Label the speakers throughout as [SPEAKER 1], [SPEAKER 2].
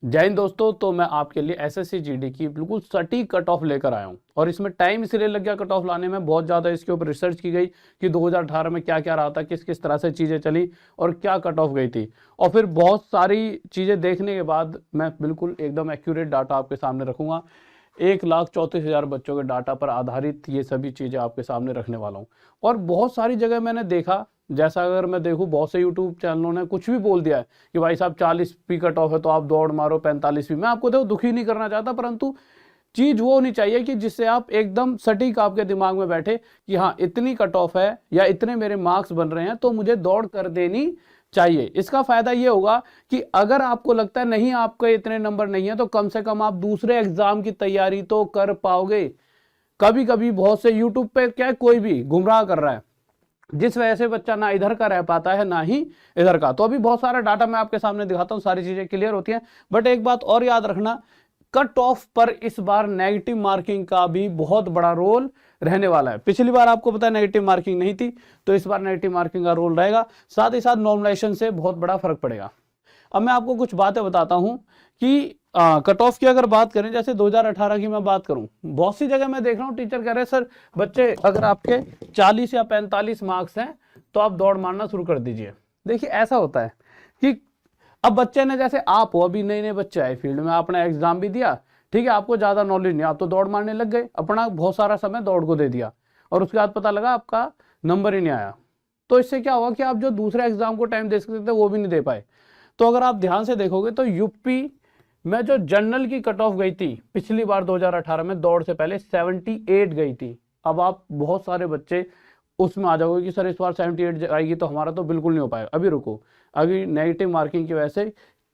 [SPEAKER 1] जय हिंद दोस्तों। तो मैं आपके लिए एसएससी जीडी की बिल्कुल सटीक कट ऑफ लेकर आया हूं और इसमें टाइम इसलिए लग गया कट ऑफ लाने में, बहुत ज़्यादा इसके ऊपर रिसर्च की गई कि 2018 में क्या क्या रहा था, किस किस तरह से चीज़ें चली और क्या कट ऑफ गई थी। और फिर बहुत सारी चीज़ें देखने के बाद मैं बिल्कुल एकदम एक्यूरेट डाटा आपके सामने रखूंगा। 1,34,000 बच्चों के डाटा पर आधारित ये सभी चीज़ें आपके सामने रखने वाला हूँ। और बहुत सारी जगह मैंने देखा, जैसा अगर मैं देखूँ बहुत से यूट्यूब चैनलों ने कुछ भी बोल दिया है कि भाई साहब 40 भी कट ऑफ है तो आप दौड़ मारो 45 भी। मैं आपको देखो दुखी नहीं करना चाहता, परंतु चीज वो होनी चाहिए कि जिससे आप एकदम सटीक आपके दिमाग में बैठे कि हाँ इतनी कट ऑफ है या इतने मेरे मार्क्स बन रहे हैं तो मुझे दौड़ कर देनी चाहिए। इसका फायदा ये होगा कि अगर आपको लगता है नहीं आपके इतने नंबर नहीं है तो कम से कम आप दूसरे एग्जाम की तैयारी तो कर पाओगे। कभी कभी बहुत से यूट्यूब पे क्या कोई भी गुमराह कर रहा है, जिस वजह से बच्चा ना इधर का रह पाता है ना ही इधर का। तो अभी बहुत सारा डाटा मैं आपके सामने दिखाता हूं, सारी चीजें क्लियर होती हैं। बट एक बात और याद रखना, कट ऑफ पर इस बार नेगेटिव मार्किंग का भी बहुत बड़ा रोल रहने वाला है। पिछली बार आपको पता है नेगेटिव मार्किंग नहीं थी, तो इस बार नेगेटिव मार्किंग का रोल रहेगा। साथ ही साथ नॉर्मलाइजेशन से बहुत बड़ा फर्क पड़ेगा। अब मैं आपको कुछ बातें बताता हूं कि कट ऑफ की अगर बात करें, जैसे 2018 की मैं बात करूं, बहुत सी जगह मैं देख रहा हूं टीचर कह रहे हैं सर बच्चे अगर आपके 40 या 45 मार्क्स हैं तो आप दौड़ मारना शुरू कर दीजिए। देखिए ऐसा होता है कि अब बच्चे ने, जैसे आप हो अभी नए नए बच्चे आए फील्ड में, आपने एग्जाम भी दिया, ठीक है, आपको ज्यादा नॉलेज नहीं, आप तो दौड़ मारने लग गए, अपना बहुत सारा समय दौड़ को दे दिया और उसके बाद पता लगा आपका नंबर ही नहीं आया। तो इससे क्या हुआ कि आप जो दूसरे एग्जाम को टाइम दे सकते थे वो भी नहीं दे पाए। तो अगर आप ध्यान से देखोगे तो यूपी में जो जनरल की कट ऑफ गई थी पिछली बार 2018 में दौड़ से पहले 78 गई थी। अब आप बहुत सारे बच्चे उसमें आ जाओगे कि सर इस बार 78 आएगी तो हमारा तो बिल्कुल नहीं हो पाएगा। अभी रुको, अभी नेगेटिव मार्किंग की वजह से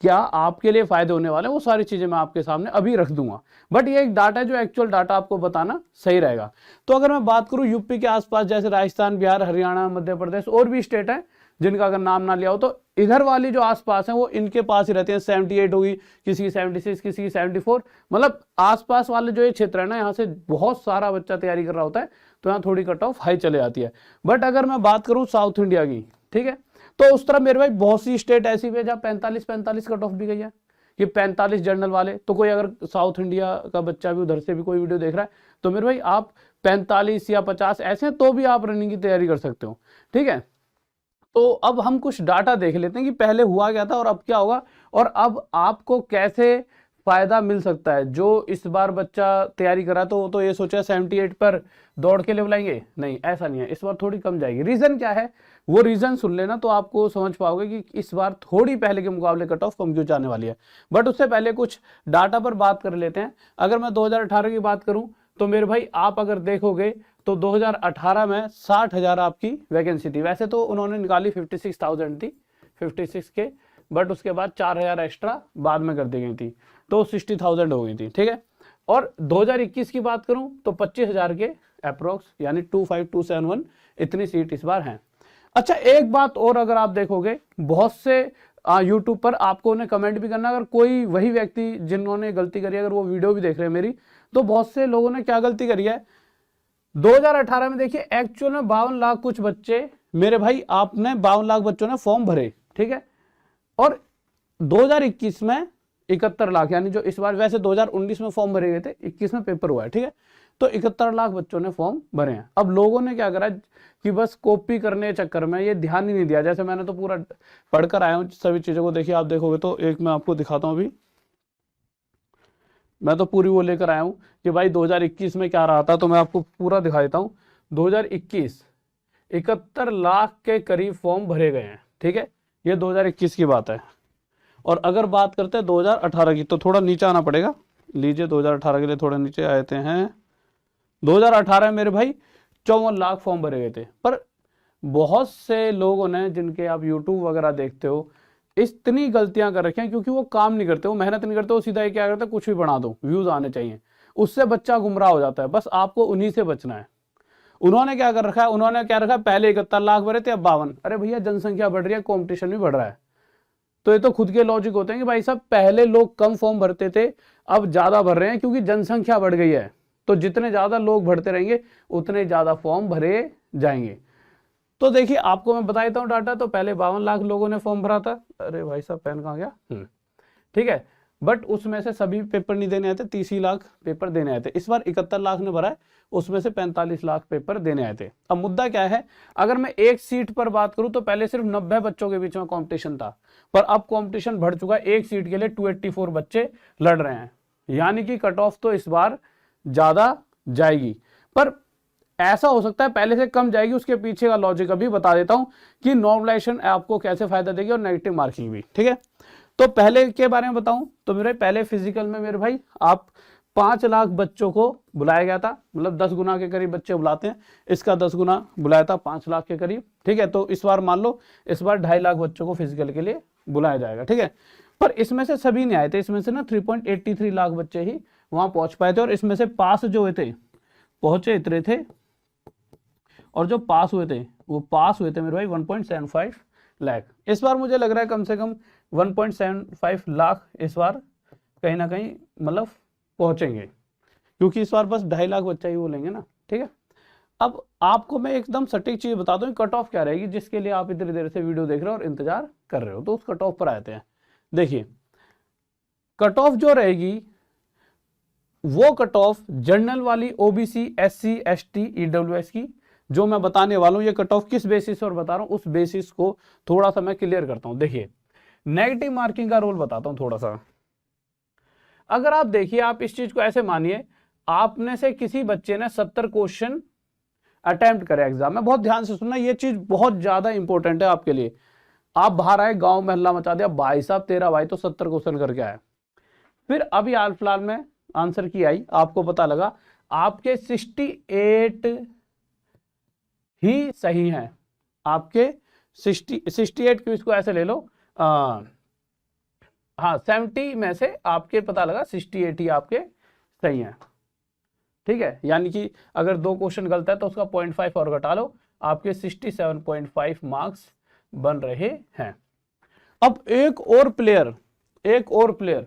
[SPEAKER 1] क्या आपके लिए फायदे होने वाले हैं वो सारी चीजें मैं आपके सामने अभी रख दूंगा। बट ये एक डाटा है जो एक्चुअल डाटा आपको बताना सही रहेगा। तो अगर मैं बात करूं यूपी के आसपास, जैसे राजस्थान, बिहार, हरियाणा, मध्य प्रदेश और भी स्टेट है जिनका अगर नाम ना लिया हो, तो इधर वाली जो आसपास है वो इनके पास ही रहते हैं। 78 होगी, किसी की 76, किसी की 74, मतलब आसपास वाले जो ये क्षेत्र है ना, यहाँ से बहुत सारा बच्चा तैयारी कर रहा होता है, तो यहाँ थोड़ी कट ऑफ हाई चले जाती है। बट अगर मैं बात करूँ साउथ इंडिया की, ठीक है, तो उस तरह मेरे भाई बहुत सी स्टेट ऐसी भी है जहाँ 45 कट ऑफ भी गई है, कि 45 जनरल वाले। तो कोई अगर साउथ इंडिया का बच्चा भी उधर से भी कोई वीडियो देख रहा है तो मेरे भाई आप 45 या 50 ऐसे हैं तो भी आप रनिंग की तैयारी कर सकते हो, ठीक है। तो अब हम कुछ डाटा देख लेते हैं कि पहले हुआ क्या था और अब क्या होगा, और अब आपको कैसे फायदा मिल सकता है। जो इस बार बच्चा तैयारी करा तो वो तो ये सोचा 78 पर दौड़ के लेवल आएंगे, नहीं ऐसा नहीं है, इस बार थोड़ी कम जाएगी। रीजन क्या है वो रीजन सुन लेना तो आपको समझ पाओगे कि इस बार थोड़ी पहले के मुकाबले कट ऑफ कम क्यों जाने वाली है। बट उससे पहले कुछ डाटा पर बात कर लेते हैं। अगर मैं 2018 की बात करूं तो मेरे भाई आप अगर देखोगे तो 2018 में 60,000 आपकी वैकेंसी थी। वैसे तो उन्होंने निकाली 56,000 थी, 56 के, बट उसके बाद 4,000 एक्स्ट्रा बाद में कर दी गई थी, तो 60,000 हो गई थी, ठीक है। और 2021 की बात करूं तो 25,000 के अप्रोक्स, यानी 25271 इतनी सीट इस बार हैं। अच्छा एक बात और, अगर आप देखोगे बहुत से यूट्यूब पर आपको उन्हें कमेंट भी करना, अगर कोई वही व्यक्ति जिन्होंने गलती करी, अगर वो वीडियो भी देख रहे हैं मेरी, तो बहुत से लोगों ने क्या गलती करी है 2018 में। देखिए एक्चुअल में 52 लाख कुछ बच्चे, मेरे भाई आपने 52 लाख बच्चों ने फॉर्म भरे, ठीक है, और 2021 में 71 लाख, यानी जो इस बार, वैसे 2019 में फॉर्म भरे गए थे, 21 में पेपर हुआ है, ठीक है, तो 71 लाख बच्चों ने फॉर्म भरे हैं। अब लोगों ने क्या करा कि बस कॉपी करने के चक्कर में ये ध्यान ही नहीं दिया। जैसे मैंने तो पूरा पढ़कर आया हूं सभी चीजों को, देखिए आप देखोगे तो एक मैं आपको दिखाता हूं, अभी मैं तो पूरी वो लेकर आया हूं कि भाई 2021 में क्या रहा था, तो मैं आपको पूरा दिखा देता हूं। 2021 71 लाख के करीब फॉर्म भरे गए हैं, ठीक है, ये 2021 की बात है। और अगर बात करते हैं 2018 की, तो थोड़ा नीचे आना पड़ेगा, लीजिए 2018 के लिए थोड़ा नीचे आते हैं। 2018 में मेरे भाई 54 लाख फॉर्म भरे गए थे। पर बहुत से लोगों ने, जिनके आप यूट्यूब वगैरह देखते हो, इतनी गलतियां कर रखी हैं, क्योंकि वो काम नहीं करते, वो मेहनत नहीं करते, वो सीधा क्या करते हैं, कुछ भी बना दो, व्यूज आने चाहिए, उससे बच्चा गुमराह हो जाता है। बस आपको उन्हीं से बचना है। उन्होंने क्या कर रखा है, उन्होंने क्या रखा है, पहले 71 लाख भरे थे, अब 52। अरे भैया जनसंख्या बढ़ रही है, कॉम्पिटिशन भी बढ़ रहा है, तो ये तो खुद के लॉजिक होते हैं कि भाई साहब पहले लोग कम फॉर्म भरते थे, अब ज्यादा भर रहे हैं, क्योंकि जनसंख्या बढ़ गई है। तो जितने ज्यादा लोग भरते रहेंगे उतने ज्यादा फॉर्म भरे जाएंगे। तो देखिए आपको मैं बता देता हूँ डाटा। तो पहले 52 लाख लोगों ने फॉर्म भरा था, अरे भाई साहब पेन कहाँ गया, ठीक है, बट उसमें से सभी पेपर नहीं देने आए थे, 30 ही लाख पेपर देने आए थे। इस बार 71 लाख ने भरा है, उसमें से 45 लाख पेपर देने आए थे। अब मुद्दा क्या है, अगर मैं एक सीट पर बात करूं तो पहले सिर्फ 90 बच्चों के बीच में कंपटीशन था, पर अब कंपटीशन बढ़ चुका है, एक सीट के लिए 284 बच्चे लड़ रहे हैं, यानी कि कट ऑफ तो इस बार ज्यादा जाएगी। पर ऐसा हो सकता है पहले से कम जाएगी, उसके पीछे का लॉजिक अभी बता देता हूं कि नॉर्मलाइजेशन आपको कैसे फायदा देगी और नेगेटिव मार्किंग भी। ठीक है, तो पहले के बारे में बताऊं तो मेरे पहले फिजिकल में मेरे भाई आप 5 लाख बच्चों को बुलाया गया था, मतलब 10 गुना के करीब बच्चे बुलाते हैं, इसका 10 गुना बुलाया था, 5 लाख के करीब। ठीक है, तो इस बार मान लो इस बार 2.5 लाख बच्चों को फिजिकल के लिए बुलाया जाएगा। ठीक है, पर इसमें से सभी नहीं आए थे, इसमें से ना 3.83 लाख बच्चे ही वहां पहुंच पाए थे, और इसमें से पास जो हुए थे पहुंचे इतने थे, और जो पास हुए थे वो पास हुए थे मेरे भाई 1.75 लाख। इस बार मुझे लग रहा है कम से कम 1.75 लाख इस बार कहीं ना कहीं मतलब पहुंचेंगे, क्योंकि इस बार बस 2.5 लाख बच्चा ही बोलेंगे ना। ठीक है, अब आपको मैं एकदम सटीक चीज बता दूं कट ऑफ क्या रहेगी, जिसके लिए आप इतनी देर से वीडियो देख रहे हो और इंतजार कर रहे हो, तो उस कट ऑफ पर आते हैं। देखिए कट ऑफ जो रहेगी वो कट ऑफ जनरल वाली ओबीसी एससी एसटी ईडब्ल्यूएस की जो मैं बताने वाला हूं, ये कट ऑफ किस बेसिस पर बता रहा हूं उस बेसिस को थोड़ा सा मैं क्लियर करता हूं। देखिए नेगेटिव मार्किंग का रोल बताता हूं थोड़ा सा। अगर आप देखिए, आप इस चीज को ऐसे मानिए, आपने से किसी बच्चे ने 70 क्वेश्चन अटेम्प्ट करे एग्जाम में, बहुत ध्यान से सुनना, ये चीज बहुत ज्यादा इंपॉर्टेंट है आपके लिए। आप बाहर आए, गांव में हल्ला मचा दिया, भाई साहब तेरा भाई तो 70 क्वेश्चन करके आया, फिर अभी हाल फिलहाल में आंसर की आई, आपको पता लगा आपके 68 ही सही हैं, आपके 68 की इसको ऐसे ले लो, हाँ 70 में से आपके पता लगा 68 ही आपके सही हैं। ठीक है, यानी कि अगर 2 क्वेश्चन गलत है तो उसका 0.5 और घटा लो, आपके 67.5 मार्क्स बन रहे हैं। अब एक और प्लेयर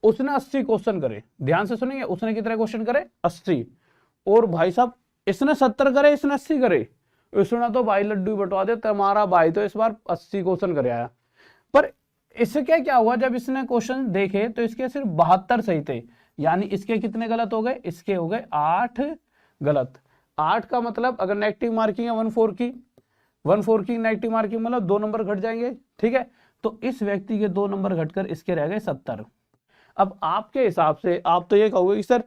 [SPEAKER 1] उसने 80 क्वेश्चन करे, ध्यान से सुनिए, उसने कितने क्वेश्चन करे 80, और भाई साहब इसने 70 करे, इसने 80 करे, इसने तो भाई लड्डू बटवा दे, तुम्हारा भाई तो इस बार 80 क्वेश्चन करे आया। पर इससे क्या हुआ, जब इसने क्वेश्चन देखे तो इसके सिर्फ 72 सही थे, यानी इसके कितने गलत हो गए, इसके हो गए 8 गलत। 8 का मतलब अगर नेगेटिव मार्किंग है 1/4 की नेगेटिव मार्किंग मतलब 2 नंबर घट जाएंगे। ठीक है, तो इस व्यक्ति के 2 नंबर घटकर इसके रह गए 70। अब आपके हिसाब से आप तो ये कहोगे कि सर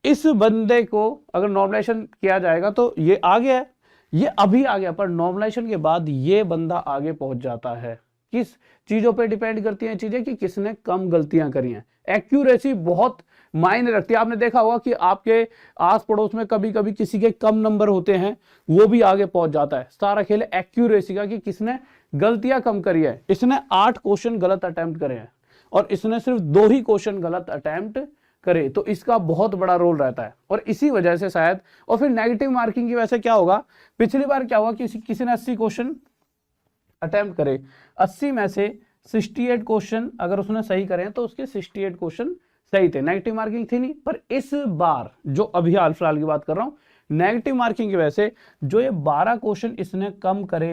[SPEAKER 1] इस बंदे को अगर नॉर्मलाइजेशन किया जाएगा तो ये आ गया है, ये अभी आ गया, पर नॉर्मलाइजेशन के बाद ये बंदा आगे पहुंच जाता है। किस चीजों पे डिपेंड करती हैं चीजें, कि किसने कम गलतियां करी हैं। एक्यूरेसी बहुत मायने रखती है, आपने देखा होगा कि आपके आस पड़ोस में कभी कभी किसी के कम नंबर होते हैं, वो भी आगे पहुंच जाता है। सारा खेल एक्यूरेसी का, कि किसने गलतियां कम करी है। इसने 8 क्वेश्चन गलत अटेम्प्ट करे हैं और इसने सिर्फ 2 ही क्वेश्चन गलत अटेम्प्ट करे, तो इसका बहुत बड़ा रोल रहता है, और इसी वजह से शायद। और फिर नेगेटिव मार्किंग की वजह से क्या होगा, पिछली बार क्या हुआ कि किसी ने 80 क्वेश्चन अटेम्प्ट करे, 80 में से 68 क्वेश्चन अगर उसने सही करे तो उसके 68 क्वेश्चन सही थे, नेगेटिव मार्किंग थी नहीं। पर इस बार जो अभी हाल फिलहाल की बात कर रहा हूं, नेगेटिव मार्किंग की वजह से जो ये 12 क्वेश्चन इसने कम करे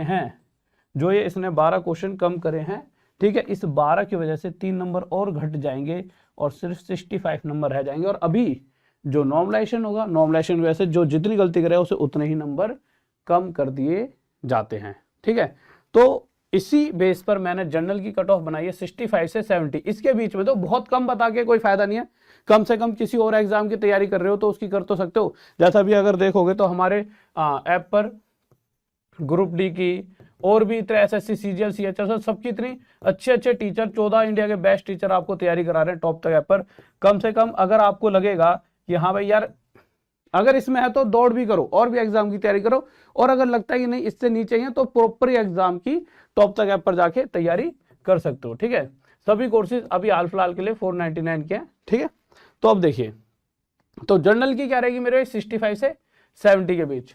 [SPEAKER 1] हैं, ठीक है, इस 12 की वजह से 3 नंबर और घट जाएंगे और सिर्फ 65 नंबर रह जाएंगे। और अभी जो नॉर्मलाइजेशन होगा, नॉर्मलाइजेशन की वजह से जो जितनी गलती करे उसे उतने ही नंबर कम कर दिए जाते हैं। ठीक है, तो इसी बेस पर मैंने जनरल की कट ऑफ बनाई है 65 से 70। इसके बीच में तो बहुत कम बता के कोई फायदा नहीं है, कम से कम किसी और एग्जाम की तैयारी कर रहे हो तो उसकी कर तो सकते हो। जैसा भी अगर देखोगे तो हमारे ऐप पर ग्रुप डी की और भी इतने एसएससी सीजीएल सीएचएस सबकी इतनी अच्छे टीचर, 14 इंडिया के बेस्ट टीचर आपको तैयारी करा रहे हैं टॉप तक ऐप पर। कम से कम अगर आपको लगेगा कि हाँ भाई यार अगर इसमें है तो दौड़ भी करो और भी एग्जाम की तैयारी करो, और अगर लगता है कि नहीं इससे नीचे है तो प्रॉपर एग्जाम की टॉप तक ऐप पर जाके तैयारी कर सकते हो। ठीक है, सभी कोर्सेज अभी हाल फिलहाल के लिए 499 के हैं। ठीक है, तो अब देखिए, तो जनरल की क्या रहेगी मेरे 65 से 70 के बीच,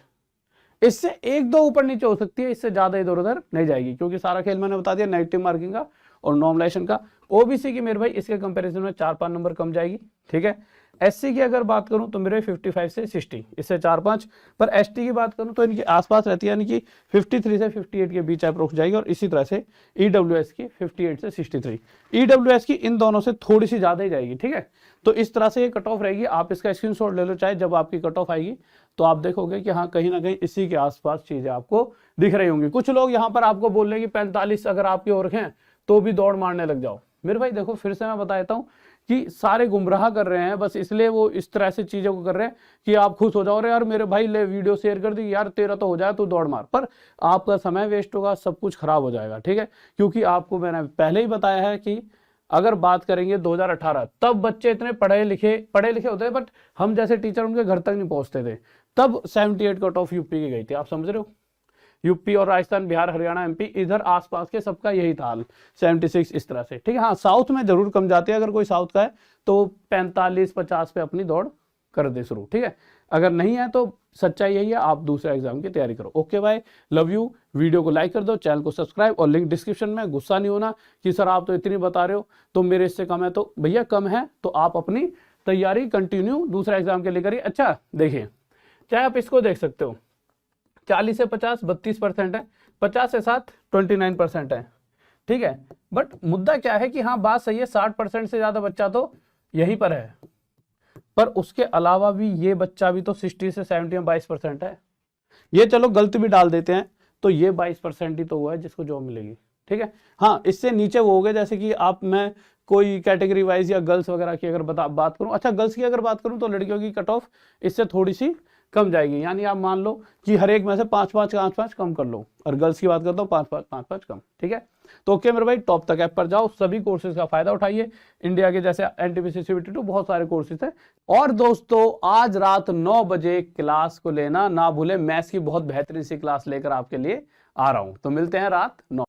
[SPEAKER 1] इससे 1-2 ऊपर नीचे हो सकती है, इससे ज्यादा इधर उधर नहीं जाएगी, क्योंकि सारा खेल मैंने बता दिया नेगेटिव मार्किंग का और नॉर्मलाइजेशन का। ओबीसी की मेरे भाई इसके कंपैरिजन में 4-5 नंबर कम जाएगी। ठीक है, एससी की अगर बात करूं तो मेरे 55 से 60, इससे 4-5, पर एसटी की बात करूं तो इनके आसपास रहती है, यानी कि 53 से 58 के बीच अप्रोक्स जाएगी। और इसी तरह से ईडब्ल्यूएस की 58 से 63, ईडब्ल्यूएस की इन दोनों से थोड़ी सी ज्यादा ही जाएगी, ठीक है। तो इस तरह से ये कट ऑफ रहेगी, आप इसका स्क्रीनशॉट ले लो, चाहे जब आपकी कट ऑफ आएगी तो आप देखोगे कि हाँ कहीं ना कहीं इसी के आसपास चीजें आपको दिख रही होंगी। कुछ लोग यहाँ पर आपको बोल रहे हैं कि 45 अगर आपके और हैं तो भी दौड़ मारने लग जाओ। मेरे भाई देखो, फिर से मैं बता देता हूँ कि सारे गुमराह कर रहे हैं, बस इसलिए वो इस तरह से चीजों को कर रहे हैं कि आप खुश हो जाओ, अरे यार मेरे भाई ले वीडियो शेयर कर दी यार, तेरा तो हो जाए तू दौड़ मार, पर आपका समय वेस्ट होगा, सब कुछ खराब हो जाएगा, ठीक है। क्योंकि आपको मैंने पहले ही बताया है कि अगर बात करेंगे 2018, तब बच्चे इतने पढ़े लिखे होते, बट हम जैसे टीचर उनके घर तक नहीं पहुंचते थे। तब 78 कट ऑफ यूपी की गई थी, आप समझ रहे हो। यूपी और राजस्थान, बिहार, हरियाणा, एमपी, इधर आसपास के सबका यही था हाल, 76 इस तरह से, ठीक है। हाँ साउथ में जरूर कम जाती है, अगर कोई साउथ का है तो 45-50 पे अपनी दौड़ कर दे शुरू, ठीक है। अगर नहीं है तो सच्चाई यही है, आप दूसरे एग्जाम की तैयारी करो। ओके भाई, लव यू। वीडियो को लाइक कर दो, चैनल को सब्सक्राइब, और लिंक डिस्क्रिप्शन में। गुस्सा नहीं होना कि सर आप तो इतनी बता रहे हो तो मेरे इससे कम है, तो भैया कम है तो आप अपनी तैयारी कंटिन्यू दूसरे एग्जाम के लिए करिए। अच्छा देखिए, चाहे आप इसको देख सकते हो, 40 से 50 32% है, 50 से 7 29% है, ठीक है। बट मुद्दा क्या है कि हाँ बात सही है, 60% से ज्यादा बच्चा तो यहीं पर है, पर उसके अलावा भी ये बच्चा भी तो 60 से 70 में 22% है। ये चलो गलत भी डाल देते हैं तो ये 22% ही तो हुआ है जिसको जॉब मिलेगी, ठीक है। हाँ इससे नीचे वो हो गए, जैसे कि आप, मैं कोई कैटेगरी वाइज या गर्ल्स वगैरह की अगर बात करूं, अच्छा गर्ल्स की अगर बात करूं तो लड़कियों की कट ऑफ इससे थोड़ी सी कम जाएगी, यानी आप मान लो कि हर एक में से 5-5 कम कर लो, और गर्ल्स की बात करता हूँ 5-5 कम, ठीक है। तो ओके मेरे भाई, टॉप तक ऐप पर जाओ, सभी कोर्सेज का फायदा उठाइए। इंडिया के जैसे एनटीपीसी CBT2 बहुत सारे कोर्सेज हैं। और दोस्तों आज रात 9 बजे क्लास को लेना ना भूले, मैथ्स की बहुत बेहतरीन सी क्लास लेकर आपके लिए आ रहा हूं, तो मिलते हैं रात 9।